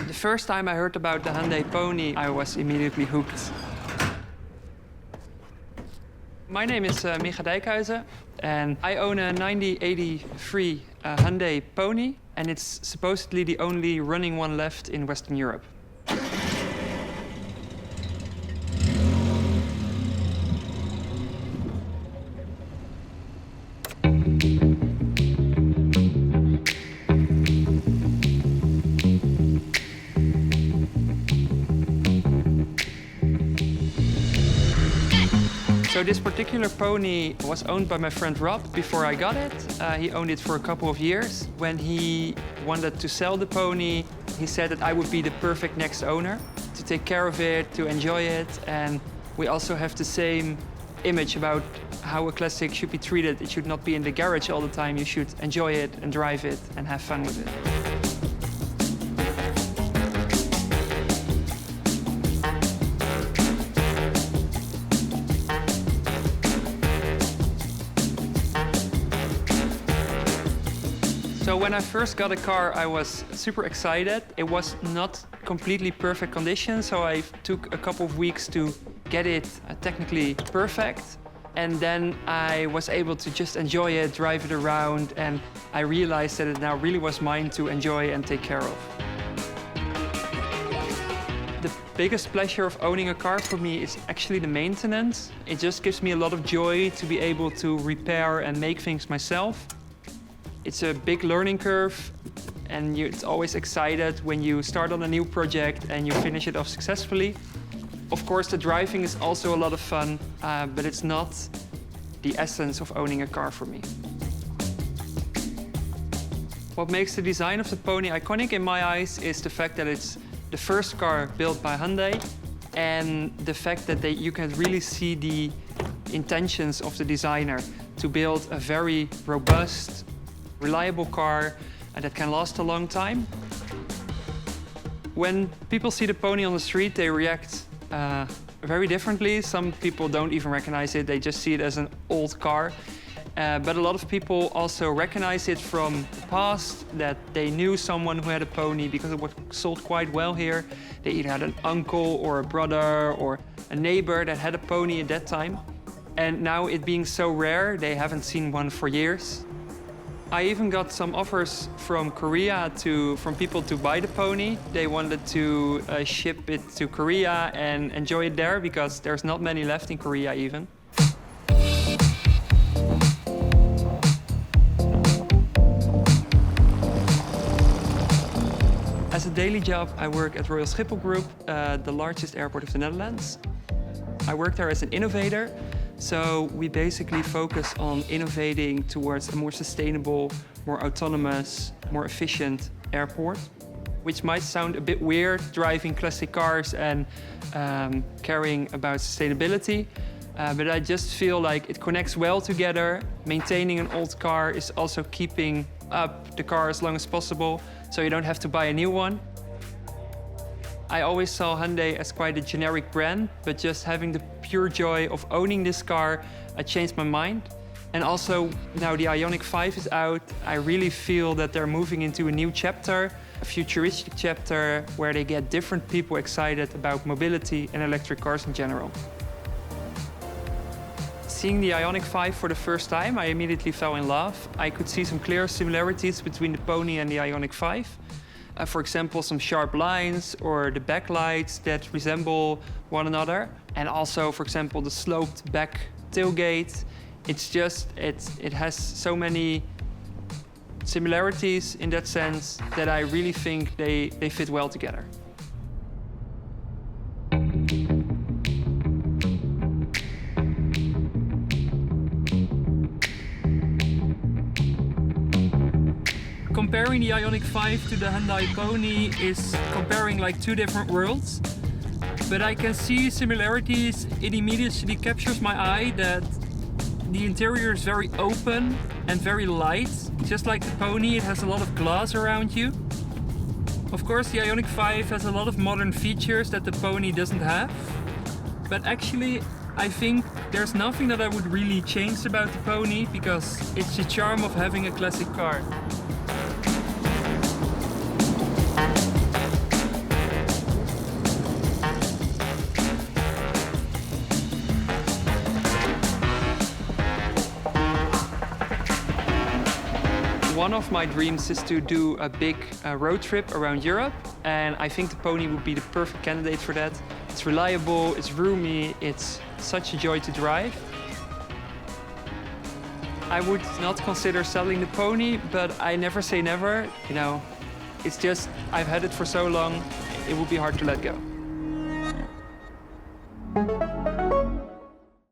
The first time I heard about the Hyundai Pony, I was immediately hooked. My name is Micha Dijkhuizen, and I own a 1983 Hyundai Pony, and it's supposedly the only running one left in Western Europe. So this particular pony was owned by my friend Rob before I got it. He owned it for a couple of years. When he wanted to sell the pony, he said that I would be the perfect next owner to take care of it, to enjoy it. And we also have the same image about how a classic should be treated. It should not be in the garage all the time. You should enjoy it and drive it and have fun with it. So when I first got a car, I was super excited. It was not completely perfect condition, so I took a couple of weeks to get it technically perfect. And then I was able to just enjoy it, drive it around, and I realized that it now really was mine to enjoy and take care of. The biggest pleasure of owning a car for me is actually the maintenance. It just gives me a lot of joy to be able to repair and make things myself. It's a big learning curve, and it's always excited when you start on a new project and you finish it off successfully. Of course, the driving is also a lot of fun, but it's not the essence of owning a car for me. What makes the design of the Pony iconic in my eyes is the fact that it's the first car built by Hyundai, and the fact that you can really see the intentions of the designer to build a very robust, reliable car that can last a long time. When people see the Pony on the street, they react very differently. Some people don't even recognize it, they just see it as an old car. But a lot of people also recognize it from the past, that they knew someone who had a pony because it was sold quite well here. They either had an uncle or a brother or a neighbor that had a pony at that time. And now it being so rare, they haven't seen one for years. I even got some offers from Korea from people to buy the pony. They wanted to ship it to Korea and enjoy it there because there's not many left in Korea even. As a daily job, I work at Royal Schiphol Group, the largest airport of the Netherlands. I work there as an innovator. So we basically focus on innovating towards a more sustainable, more autonomous, more efficient airport, which might sound a bit weird, driving classic cars and caring about sustainability. But I just feel like it connects well together. Maintaining an old car is also keeping up the car as long as possible, so you don't have to buy a new one. I always saw Hyundai as quite a generic brand, but just having the pure joy of owning this car, I changed my mind. And also, now the Ioniq 5 is out, I really feel that they're moving into a new chapter, a futuristic chapter, where they get different people excited about mobility and electric cars in general. Seeing the Ioniq 5 for the first time, I immediately fell in love. I could see some clear similarities between the Pony and the Ioniq 5. For example, some sharp lines or the backlights that resemble one another. And also, for example, the sloped back tailgate. It has so many similarities in that sense that I really think they fit well together. Comparing the Ioniq 5 to the Hyundai Pony is comparing like two different worlds. But I can see similarities. It immediately captures my eye that the interior is very open and very light. Just like the Pony, it has a lot of glass around you. Of course, the Ioniq 5 has a lot of modern features that the Pony doesn't have. But actually, I think there's nothing that I would really change about the Pony because it's the charm of having a classic car. one of my dreams is to do a big road trip around Europe, and I think the Pony would be the perfect candidate for that. It's reliable, it's roomy, it's such a joy to drive. I would not consider selling the Pony, but I never say never. You know, it's just, I've had it for so long, it would be hard to let go.